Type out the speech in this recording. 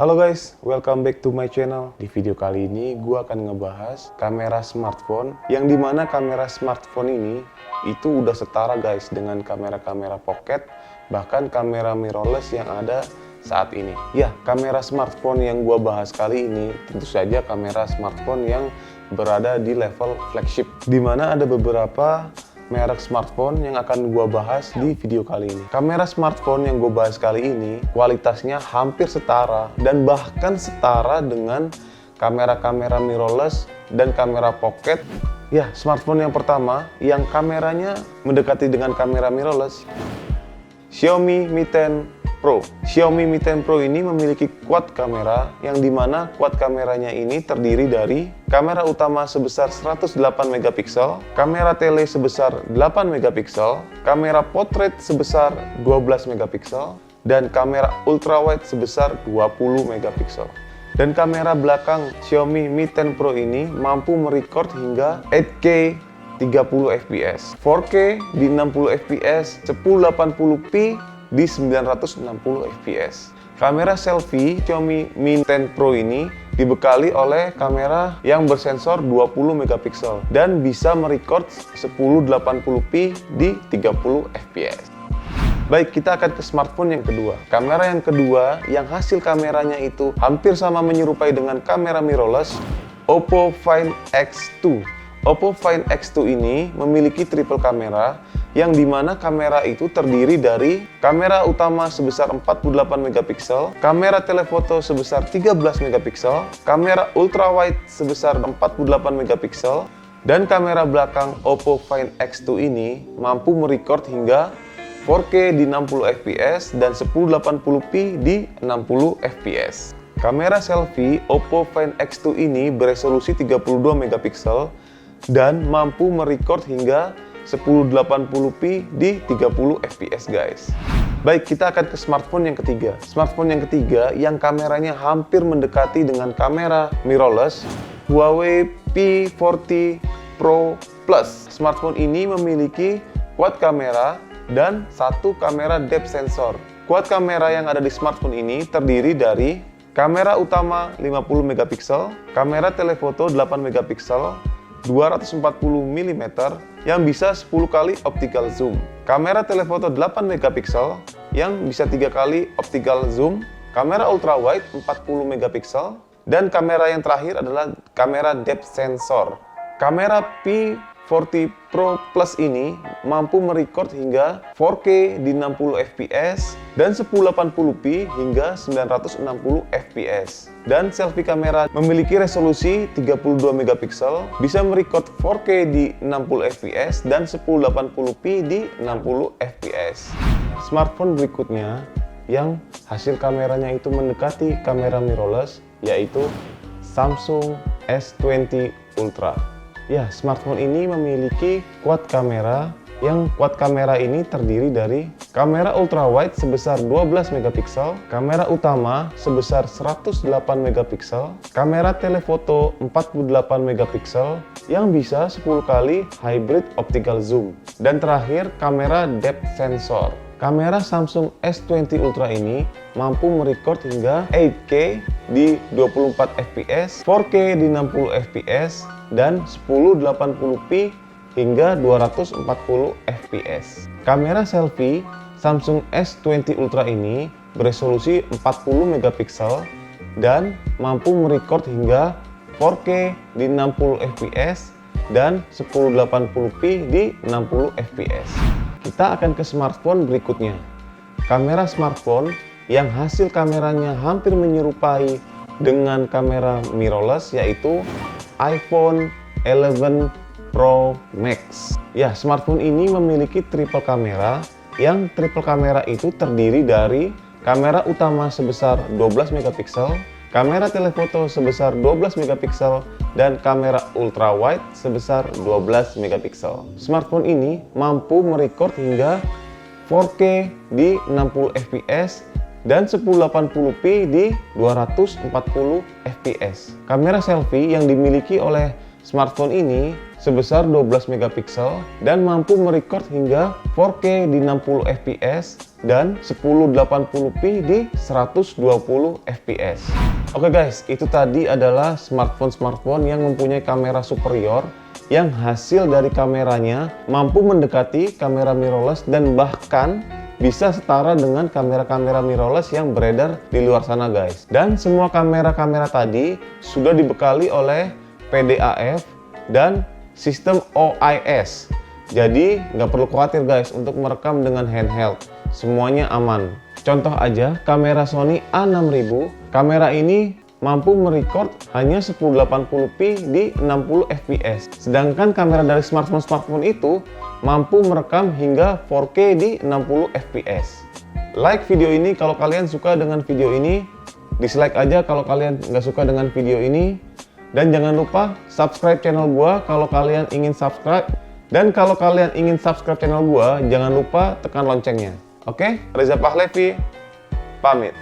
Halo guys, welcome back to my channel. Di video kali ini gue akan ngebahas kamera smartphone, yang dimana kamera smartphone ini itu udah setara guys dengan kamera-kamera pocket, bahkan kamera mirrorless yang ada saat ini. Ya, kamera smartphone yang gue bahas kali ini tentu saja kamera smartphone yang berada di level flagship, dimana ada beberapa merek smartphone yang akan gue bahas di video kali ini. Kamera smartphone yang gue bahas kali ini kualitasnya hampir setara dan bahkan setara dengan kamera-kamera mirrorless dan kamera pocket. Ya, smartphone yang pertama yang kameranya mendekati dengan kamera mirrorless, Xiaomi Mi 10 Pro. Xiaomi Mi 10 Pro ini memiliki quad kamera yang dimana quad kameranya ini terdiri dari kamera utama sebesar 108 megapiksel, kamera tele sebesar 8 megapiksel, kamera portrait sebesar 12 megapiksel, dan kamera ultrawide sebesar 20 megapiksel. Dan kamera belakang Xiaomi Mi 10 Pro ini mampu merecord hingga 8K 30 fps, 4K di 60 fps, 1080p di 960 fps. Kamera selfie Xiaomi Mi 10 Pro ini dibekali oleh kamera yang bersensor 20 megapiksel dan bisa merecord 1080p di 30 fps. Baik, kita akan ke smartphone yang kedua. Kamera yang kedua yang hasil kameranya itu hampir sama menyerupai dengan kamera mirrorless, Oppo Find X2. Oppo Find X2 ini memiliki triple kamera yang dimana kamera itu terdiri dari kamera utama sebesar 48 megapiksel, kamera telefoto sebesar 13 megapiksel, kamera ultrawide sebesar 48 megapiksel, dan kamera belakang Oppo Find X2 ini mampu merecord hingga 4K di 60 fps dan 1080p di 60 fps. Kamera selfie Oppo Find X2 ini beresolusi 32 megapiksel dan mampu merecord hingga 1080p di 30 fps guys. Baik, kita akan ke smartphone yang ketiga. Smartphone yang ketiga yang kameranya hampir mendekati dengan kamera mirrorless, Huawei P40 Pro Plus. Smartphone ini memiliki quad kamera dan satu kamera depth sensor. Quad kamera yang ada di smartphone ini terdiri dari kamera utama 50 megapiksel, kamera telefoto 8 megapiksel, 240 mm yang bisa 10 kali optical zoom, kamera telefoto 8 megapiksel yang bisa 3 kali optical zoom, kamera ultrawide 40 megapiksel, dan kamera yang terakhir adalah kamera depth sensor. Kamera P40 Pro Plus ini mampu merecord hingga 4K di 60 fps dan 1080p hingga 960 fps. Dan selfie kamera memiliki resolusi 32 megapiksel, bisa merecord 4K di 60 fps dan 1080p di 60 fps. Smartphone berikutnya yang hasil kameranya itu mendekati kamera mirrorless yaitu Samsung S20 Ultra. Ya, smartphone ini memiliki quad kamera yang quad kamera ini terdiri dari kamera ultrawide sebesar 12 megapiksel, kamera utama sebesar 108 megapiksel, kamera telefoto 48 megapiksel yang bisa 10 kali hybrid optical zoom, dan terakhir kamera depth sensor. Kamera Samsung S20 Ultra ini mampu merecord hingga 8K di 24 fps, 4K di 60 fps, dan 1080p hingga 240 fps. Kamera selfie Samsung S20 Ultra ini beresolusi 40 megapiksel dan mampu merecord hingga 4K di 60 fps dan 1080p di 60 fps. Kita akan ke smartphone berikutnya. Kamera smartphone yang hasil kameranya hampir menyerupai dengan kamera mirrorless yaitu iPhone 11 Pro Max. Ya, smartphone ini memiliki triple kamera yang triple kamera itu terdiri dari kamera utama sebesar 12 megapiksel, kamera telefoto sebesar 12 megapiksel, dan kamera ultrawide sebesar 12 megapiksel. Smartphone ini mampu merecord hingga 4K di 60 fps dan 1080p di 240 fps. Kamera selfie yang dimiliki oleh smartphone ini sebesar 12 megapiksel dan mampu merecord hingga 4K di 60 fps dan 1080p di 120 fps. Oke guys, itu tadi adalah smartphone yang mempunyai kamera superior yang hasil dari kameranya mampu mendekati kamera mirrorless dan bahkan bisa setara dengan kamera-kamera mirrorless yang beredar di luar sana guys. Dan semua kamera-kamera tadi sudah dibekali oleh PDAF dan sistem OIS. Jadi nggak perlu khawatir guys untuk merekam dengan handheld. Semuanya aman. Contoh aja kamera Sony A6000. Kamera ini mampu merecord hanya 1080p di 60 fps. Sedangkan kamera dari smartphone itu mampu merekam hingga 4K di 60 fps. Like video ini kalau kalian suka dengan video ini, dislike aja kalau kalian nggak suka dengan video ini, dan jangan lupa subscribe channel gua kalau kalian ingin subscribe, dan kalau kalian ingin subscribe channel gua jangan lupa tekan loncengnya. Oke, Reza Pahlevi pamit.